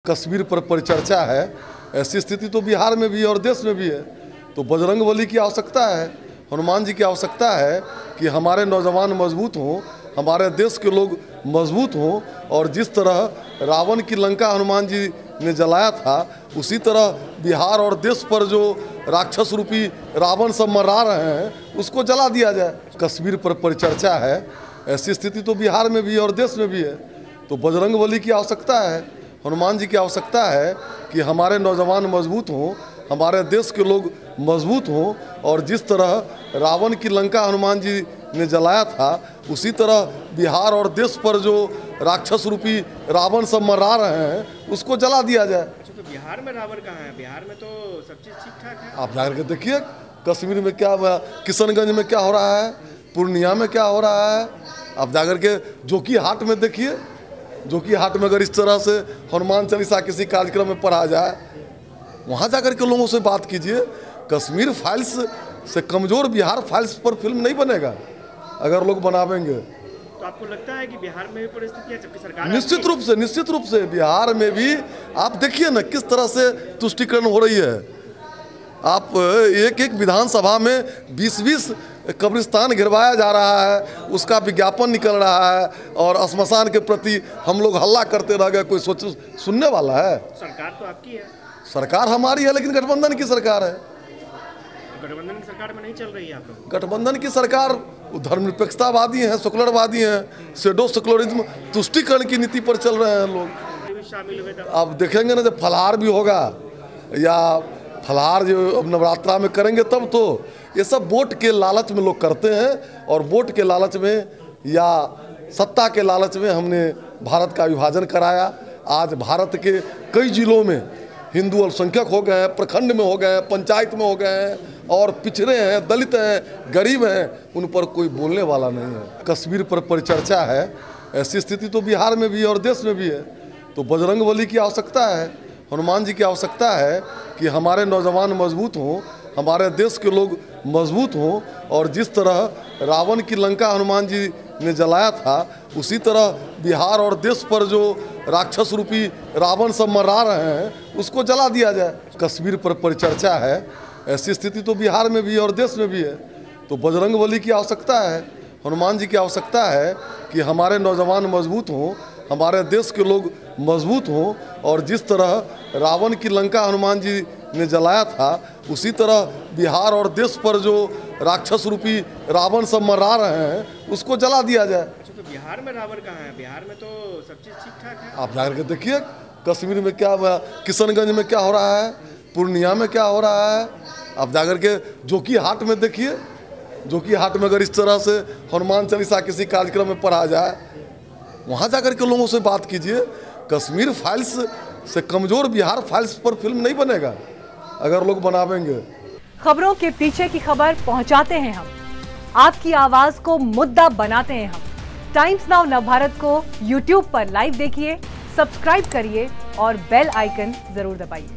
कश्मीर पर परिचर्चा है। ऐसी स्थिति तो बिहार में भी और देश में भी है। तो बजरंगबली की आवश्यकता है, हनुमान जी की आवश्यकता है कि हमारे नौजवान मजबूत हों, हमारे देश के लोग मजबूत हों। और जिस तरह रावण की लंका हनुमान जी ने जलाया था, उसी तरह बिहार और देश पर जो राक्षस रूपी रावण सब मरा रहे हैं, उसको जला दिया जाए। कश्मीर पर परिचर्चा है। ऐसी स्थिति तो बिहार में भी और देश में भी है। तो बजरंगबली की आवश्यकता है, हनुमान जी की आवश्यकता है कि हमारे नौजवान मजबूत हों, हमारे देश के लोग मजबूत हों। और जिस तरह रावण की लंका हनुमान जी ने जलाया था, उसी तरह बिहार और देश पर जो राक्षस रूपी रावण सब मरा रहे हैं, उसको जला दिया जाए। अच्छा, तो बिहार में रावण कहाँ है? बिहार में तो सब चीज़ ठीक ठाक है। आप जाकर के देखिए कश्मीर में क्या, किशनगंज में क्या हो रहा है, पूर्णिया में क्या हो रहा है। आप जाकर के जोकी हाट में देखिए, जोकी हाट में अगर इस तरह से हनुमान चालीसा किसी कार्यक्रम में पढ़ा जाए, वहाँ जाकर के लोगों से बात कीजिए। कश्मीर फाइल्स से कमज़ोर बिहार फाइल्स पर फिल्म नहीं बनेगा अगर लोग बनावेंगे। तो आपको लगता है कि बिहार में भी परिस्थितियाँ, जबकि सरकार निश्चित रूप से बिहार में भी आप देखिए ना किस तरह से तुष्टीकरण हो रही है। आप एक एक विधानसभा में 20-20 कब्रिस्तान घिरवाया जा रहा है, उसका विज्ञापन निकल रहा है और श्मशान के प्रति हम लोग हल्ला करते रह गए। कोई सुनने वाला है? सरकार तो आपकी है। सरकार हमारी है, लेकिन गठबंधन की सरकार है। गठबंधन की सरकार में नहीं चल रही है आप लोग? गठबंधन की सरकार धर्मनिरपेक्षतावादी हैं, सेकुलरवादी हैं, सेडो सेकुलरिज्म, तुष्टीकरण की नीति पर चल रहे हैं लोग। शामिल हुए अब देखेंगे ना, जब फलाहार भी होगा या फलाहार जो अब नवरात्रा में करेंगे, तब तो ये सब वोट के लालच में लोग करते हैं। और वोट के लालच में या सत्ता के लालच में हमने भारत का विभाजन कराया। आज भारत के कई जिलों में हिंदू अल्पसंख्यक हो गए हैं, प्रखंड में हो गए हैं, पंचायत में हो गए हैं, और पिछड़े हैं, दलित हैं, गरीब हैं, उन पर कोई बोलने वाला नहीं है। कश्मीर पर परिचर्चा है। ऐसी स्थिति तो बिहार में भी और देश में भी है। तो बजरंगबली की आवश्यकता है, हनुमान जी की आवश्यकता है कि हमारे नौजवान मजबूत हों, हमारे देश के लोग मजबूत हों। और जिस तरह रावण की लंका हनुमान जी ने जलाया था, उसी तरह बिहार और देश पर जो राक्षस रूपी रावण सब मरा रहे हैं, उसको जला दिया जाए। कश्मीर पर परिचर्चा है। ऐसी स्थिति तो बिहार में भी और देश में भी है। तो बजरंगबली की आवश्यकता है, हनुमान जी की आवश्यकता है कि हमारे नौजवान मजबूत हों, हमारे देश के लोग मजबूत हों। और जिस तरह रावण की लंका हनुमान जी ने जलाया था, उसी तरह बिहार और देश पर जो राक्षस रूपी रावण सब मरा रहे हैं, उसको जला दिया जाए। अच्छा, तो बिहार में रावण कहाँ है? बिहार में तो सब चीज़ ठीक ठाक है। आप जाकर के देखिए कश्मीर में क्या, किशनगंज में क्या हो रहा है, पूर्णिया में क्या हो रहा है। आप जाकर के जोकी हाट में देखिए, जोकी हाट में अगर इस तरह से हनुमान चालीसा किसी कार्यक्रम में पढ़ा जाए, वहाँ जाकर के लोगों से बात कीजिए। कश्मीर फाइल्स से कमज़ोर बिहार फाइल्स पर फिल्म नहीं बनेगा अगर लोग बनावेंगे। खबरों के पीछे की खबर पहुंचाते हैं हम, आपकी आवाज को मुद्दा बनाते हैं हम। टाइम्स नाउ नवभारत को यूट्यूब पर लाइव देखिए, सब्सक्राइब करिए और बेल आइकन जरूर दबाइए।